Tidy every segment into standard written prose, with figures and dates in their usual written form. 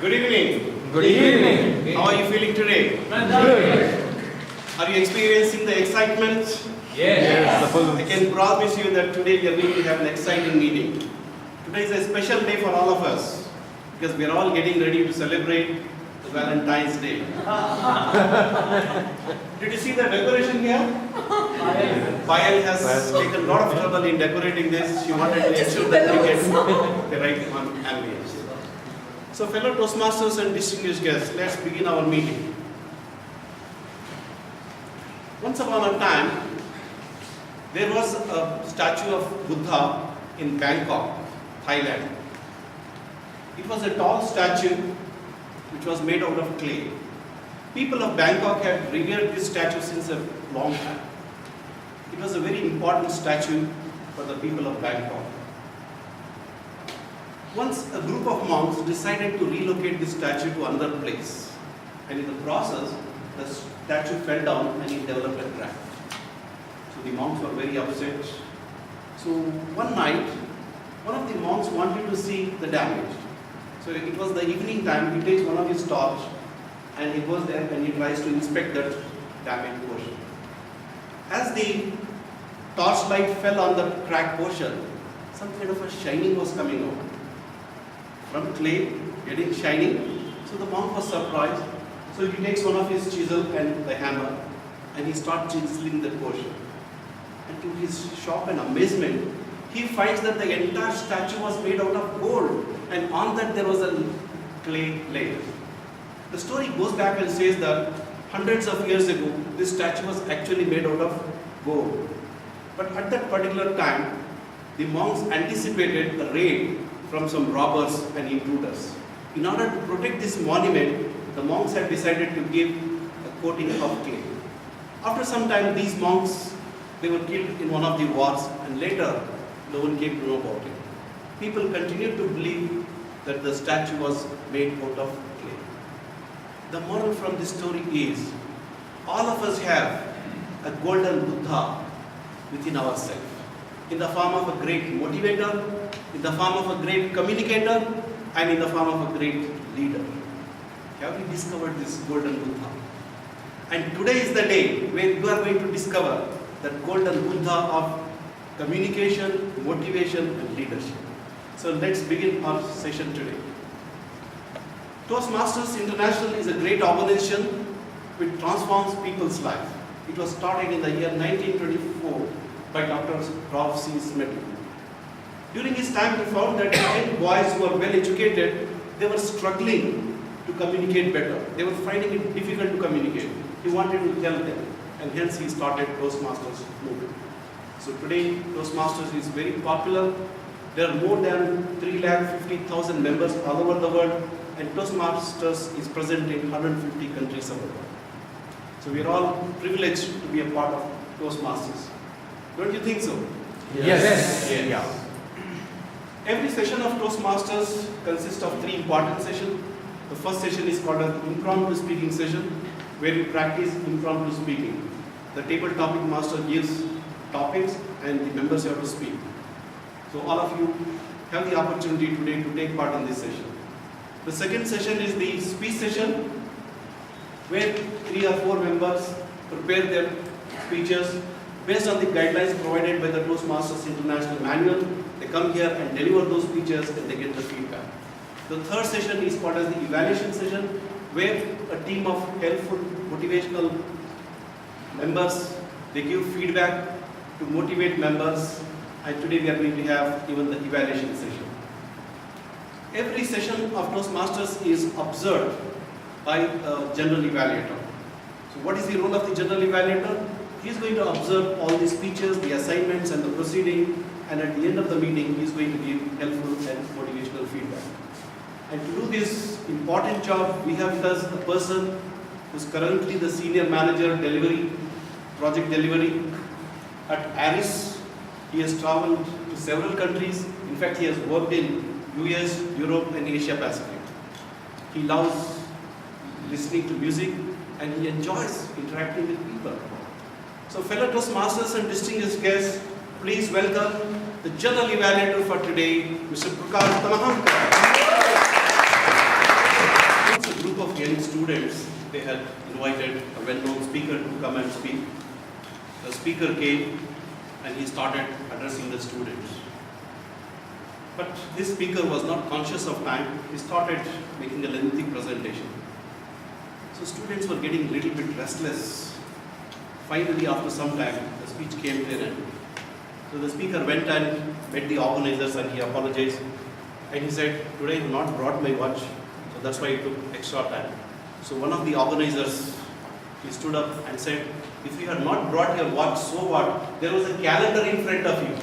Good evening. Good evening. How are you feeling today? Good. Are you experiencing the excitement? Yes. I can promise you that today we are going to have an exciting meeting. Today is a special day for all of us because we are all getting ready to celebrate the Valentine's Day. Did you see the decoration here? Payal has taken a lot of trouble in decorating this. She wanted to ensure that we get the right ambience. So fellow Toastmasters and distinguished guests, let's begin our meeting. Once upon a time, there was a statue of Buddha in Bangkok, Thailand. It was a tall statue which was made out of clay. People of Bangkok had revered this statue since a long time. It was a very important statue for the people of Bangkok. Once a group of monks decided to relocate this statue to another place, and in the process, the statue fell down and it developed a crack. So the monks were very upset. So one night, one of the monks wanted to see the damage. So it was the evening time. He takes one of his torch and he goes there and he tries to inspect that damaged portion. As the torchlight fell on the cracked portion, some kind of a shining was coming out. From clay, getting shining. So the monk was surprised. So he takes one of his chisel and the hammer and he starts chiseling that portion. And to his shock and amazement, he finds that the entire statue was made out of gold, and on that there was a clay layer. The story goes back and says that hundreds of years ago, this statue was actually made out of gold. But at that particular time, the monks anticipated a raid from some robbers and intruders. In order to protect this monument, the monks had decided to give a coating of clay. After some time, these monks, they were killed in one of the wars, and later no one came to know about it. People continued to believe that the statue was made out of clay. The moral from this story is, all of us have a golden Buddha within ourselves, in the form of a great motivator, in the form of a great communicator, and in the form of a great leader. Have we discovered this golden Buddha? And today is the day where you are going to discover that golden Buddha of communication, motivation, and leadership. So let's begin our session today. Toastmasters International is a great organization which transforms people's life. It was started in the year 1924 by Dr. Prof. C. Smith. During his time, he found that young boys who were well educated, they were struggling to communicate better. They were finding it difficult to communicate. He wanted to help them, and hence he started Toastmasters movement. So today, Toastmasters is very popular. There are more than 350,000 members all over the world, and Toastmasters is present in 150 countries of the world. So we are all privileged to be a part of Toastmasters. Don't you think so? Yes. Yeah. Every session of Toastmasters consists of 3 important sessions. The first session is called an impromptu speaking session, where we practice impromptu speaking. The table topic master gives topics and the members have to speak. So all of you have the opportunity today to take part in this session. The second session is the speech session, where 3 or 4 members prepare their speeches based on the guidelines provided by the Toastmasters International Manual. They come here and deliver those speeches and they get the feedback. The third session is called as the evaluation session, where a team of helpful, motivational members, they give feedback to motivate members, and today we are going to have even the evaluation session. Every session of Toastmasters is observed by a general evaluator. So what is the role of the general evaluator? He is going to observe all the speeches, the assignments and the proceeding, and at the end of the meeting he is going to give helpful and motivational feedback. And to do this important job, we have with us a person who is currently the Senior Manager Delivery, Project Delivery at ARIS. He has traveled to several countries. In fact, he has worked in US, Europe and Asia Pacific. He loves listening to music and he enjoys interacting with people. So fellow Toastmasters and distinguished guests, please welcome the General Evaluator for today, Mr. Prakash Tamahankar. students, they had invited a well-known speaker to come and speak. The speaker came and he started addressing the students. But this speaker was not conscious of time. He started making a lengthy presentation. So students were getting a little bit restless. Finally, after some time, the speech came to an end. So the speaker went and met the organizers and he apologized. And he said, today I have not brought my watch, so that's why it took extra time. So one of the organizers, he stood up and said, if you had not brought your watch, so what? There was a calendar in front of you.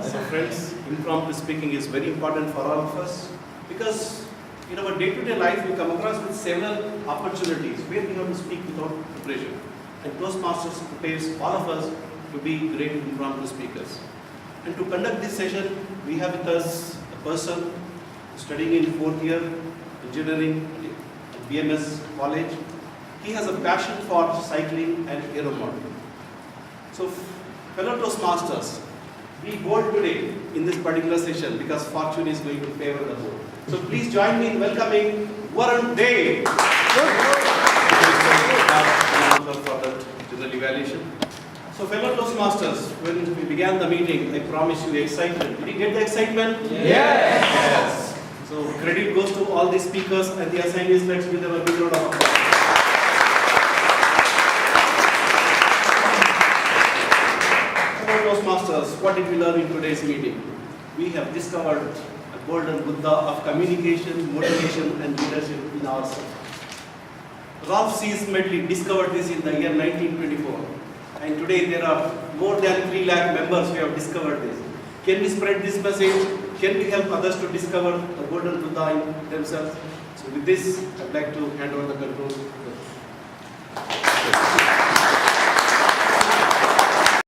So friends, impromptu speaking is very important for all of us, because in our day-to-day life we come across with several opportunities where we have to speak without preparation. And Toastmasters prepares all of us to be great impromptu speakers. And to conduct this session, we have with us a person studying in 4th year engineering at BMS College. He has a passion for cycling and aeromodeling. So, fellow Toastmasters, be bold today in this particular session because fortune is going to favor the bold. So please join me in welcoming Varun Dev. For that general evaluation. So fellow Toastmasters, when we began the meeting, I promised you excitement. Did you get the excitement? Yes. So credit goes to all the speakers and the assignees. Let's give them a big round of applause. Fellow Toastmasters, what did we learn in today's meeting? We have discovered a golden Buddha of communication, motivation and leadership in ourselves. Ralph C. Smedley discovered this in the year 1924. And today there are more than 3 lakh members who have discovered this. Can we spread this message? Can we help others to discover the golden Buddha in themselves? So with this, I'd like to